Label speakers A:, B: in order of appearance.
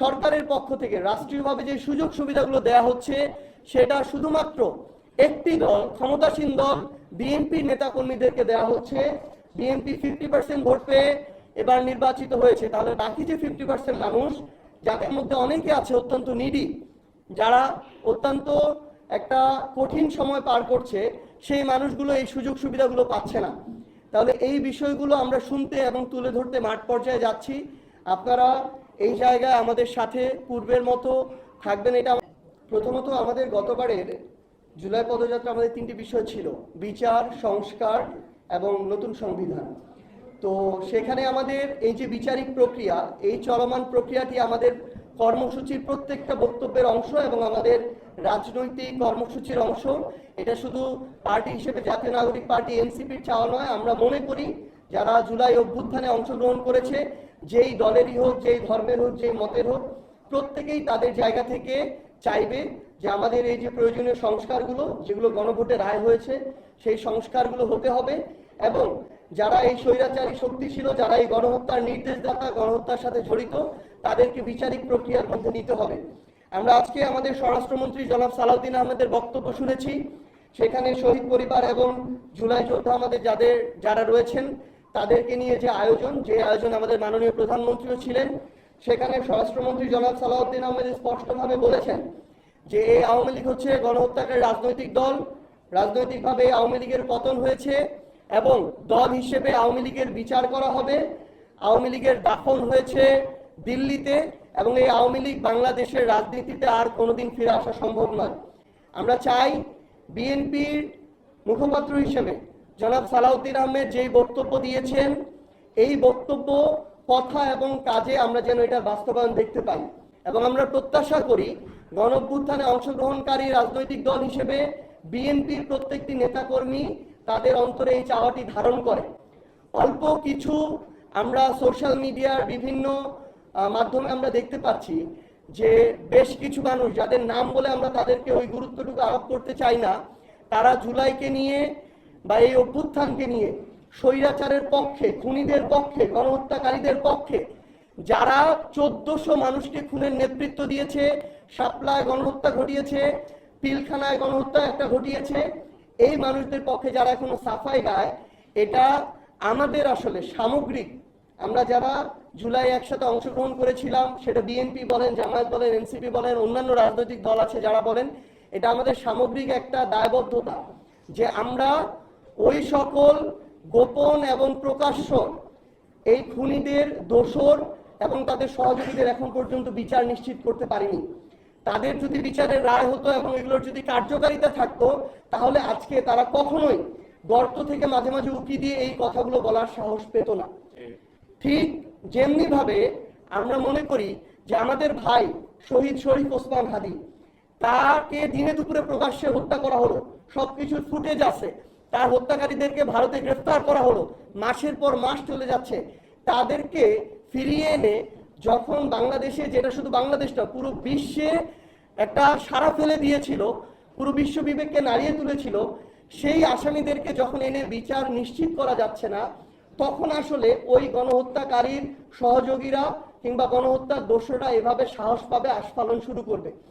A: সরকারের পক্ষ থেকে রাষ্ট্রীয়ভাবে যে সুযোগ সুবিধাগুলো দেয়া হচ্ছে সেটা শুধুমাত্র একটি দল, ক্ষমতাসীন দল বিএনপির নেতাকর্মীদেরকে দেয়া হচ্ছে। বিএনপি 50% ভোট পেয়ে এবার নির্বাচিত হয়েছে, তাহলে বাকি যে 50% মানুষ, যাদের মধ্যে অনেকে আছে অত্যন্ত নিডি, যারা অত্যন্ত একটা কঠিন সময় পার করছে, সেই মানুষগুলো এই সুযোগ সুবিধাগুলো পাচ্ছে না। তাহলে এই বিষয়গুলো আমরা শুনতে এবং তুলে ধরতে মাঠ পর্যায়ে যাচ্ছি। আপনারা এই জায়গায় আমাদের সাথে পূর্বের মতো থাকবেন। এটা প্রথমত আমাদের গতবারের জুলাই পদযাত্রা আমাদের 3টি বিষয় ছিল: বিচার, সংস্কার এবং নতুন সংবিধান। তো সেখানে আমাদের এই যে বিচারিক প্রক্রিয়া, এই চলমান প্রক্রিয়াটি আমাদের কর্মসূচির প্রত্যেকটা বক্তব্যের অংশ এবং আমাদের রাজনৈতিক কর্মসূচির অংশ। এটা শুধু পার্টি হিসেবে জাতীয় নাগরিক পার্টি এনসিপির চাওয়া নয়। আমরা মনে করি যারা জুলাই অভ্যুত্থানে অংশগ্রহণ করেছে, যেই দলেরই হোক, যেই ধর্মের হোক, যেই মতের হোক, প্রত্যেকেই তাদের জায়গা থেকে চাইবে যে আমাদের এই যে প্রয়োজনীয় সংস্কারগুলো, যেগুলো গণভোটে রায় হয়েছে, সেই সংস্কারগুলো হতে হবে। এবং যারা এই স্বৈরাচারী শক্তি ছিল, যারা এই গণহত্যার নির্দেশদাতা, গণহত্যার সাথে জড়িত, তাদেরকে বিচারিক প্রক্রিয়ার মধ্যে নিতে হবে। আমরা আজকে আমাদের স্বরাষ্ট্রমন্ত্রী জনাব সালাউদ্দিন আহমেদের বক্তব্য শুনেছি। সেখানে শহীদ পরিবার এবং জুলাই যোদ্ধা আমাদের যারা রয়েছেন তাদেরকে নিয়ে যে আয়োজন আমাদের মাননীয় প্রধানমন্ত্রীও ছিলেন, সেখানে স্বরাষ্ট্রমন্ত্রী জনাব সালাউদ্দিন আহমেদ স্পষ্টভাবে বলেছেন যে এই আওয়ামী লীগ হচ্ছে গণহত্যাকারী রাজনৈতিক দল। রাজনৈতিকভাবে আওয়ামী লীগের পতন হয়েছে এবং দল হিসেবে আওয়ামী লীগের বিচার করা হবে। আওয়ামী লীগের দাফন হয়েছে দিল্লিতে এবং এই আওয়ামী লীগ বাংলাদেশের রাজনীতিতে আর কোনোদিন ফিরে আসা সম্ভব নয়। আমরা চাই বিএনপির মুখপাত্র হিসেবে জনাব সালাউদ্দিন আহমেদ যেই বক্তব্য দিয়েছেন, এই বক্তব্য, কথা এবং কাজে আমরা যেন এটা বাস্তবায়ন দেখতে পাই। এবং আমরা প্রত্যাশা করি গণঅভ্যুত্থানে অংশগ্রহণকারী রাজনৈতিক দল হিসেবে বিএনপির প্রত্যেকটি নেতাকর্মী তাদের অন্তরে এই চাওয়াটি ধারণ করে। অল্প কিছু আমরা সোশ্যাল মিডিয়ার বিভিন্ন মাধ্যমে আমরা দেখতে পাচ্ছি যে বেশ কিছু মানুষ, যাদের নাম বলে আমরা তাদেরকে ওই গুরুত্বটুকু আরোপ করতে চাই না, তারা জুলাইকে নিয়ে বা এই অভ্যুত্থানকে নিয়ে স্বৈরাচারের পক্ষে, খুনিদের পক্ষে, গণহত্যাকারীদের পক্ষে, যারা 1400 মানুষকে খুনের নেতৃত্ব দিয়েছে, শাপলায় গণহত্যা ঘটিয়েছে, পিলখানায় গণহত্যা একটা ঘটিয়েছে, এই মানুষদের পক্ষে যারা এখনো সাফাই গায়, এটা আমাদের আসলে সামগ্রিক, আমরা যারা জুলাই একসাথে অংশগ্রহণ করেছিলাম, সেটা বিএনপি বলেন, জামায়াত বলেন, এনসিপি বলেন, অন্যান্য রাজনৈতিক দল আছে যারা বলেন, এটা আমাদের সামগ্রিক একটা দায়বদ্ধতা যে আমরা ওই সকল গোপন এবং প্রকাশ্য এই খুনিদের দোষর এবং তাদের সহযোগীদের এখন পর্যন্ত বিচার নিশ্চিত করতে পারিনি। তাদের যদি বিচারের রায় হতো এবং এগুলোর যদি কার্যকারিতা থাকতো, তাহলে আজকে তারা কখনোই গর্ত থেকে মাঝে মাঝে উঁকি দিয়ে এই কথাগুলো বলার সাহস পেত না। ঠিক যেমনি ভাবে আমরা মনে করি যে আমাদের ভাই শহীদ শরীফ ওসমান হাদি, তাকে দিনে দুপুরে প্রকাশ্যে হত্যা করা হলো, সবকিছুর ফুটেজ আছে, তার হত্যাকারীদেরকে ভারতে গ্রেফতার করা হলো, মাসের পর মাস চলে যাচ্ছে, তাদেরকে ফিরিয়ে এনে যখন বাংলাদেশে, যেটা শুধু বাংলাদেশ না, পুরো বিশ্বে একটা সাড়া ফেলে দিয়েছিল, পুরো বিশ্ব বিবেককে নাড়িয়ে তুলেছিল, সেই আসামিদেরকে যখন এনে বিচার নিশ্চিত করা যাচ্ছে না, তখন আসলে ওই গণহত্যাকারীর সহযোগীরা কিংবা গণহত্যার দোষরা এভাবে সাহস পাবে, আস্ফালন শুরু করবে।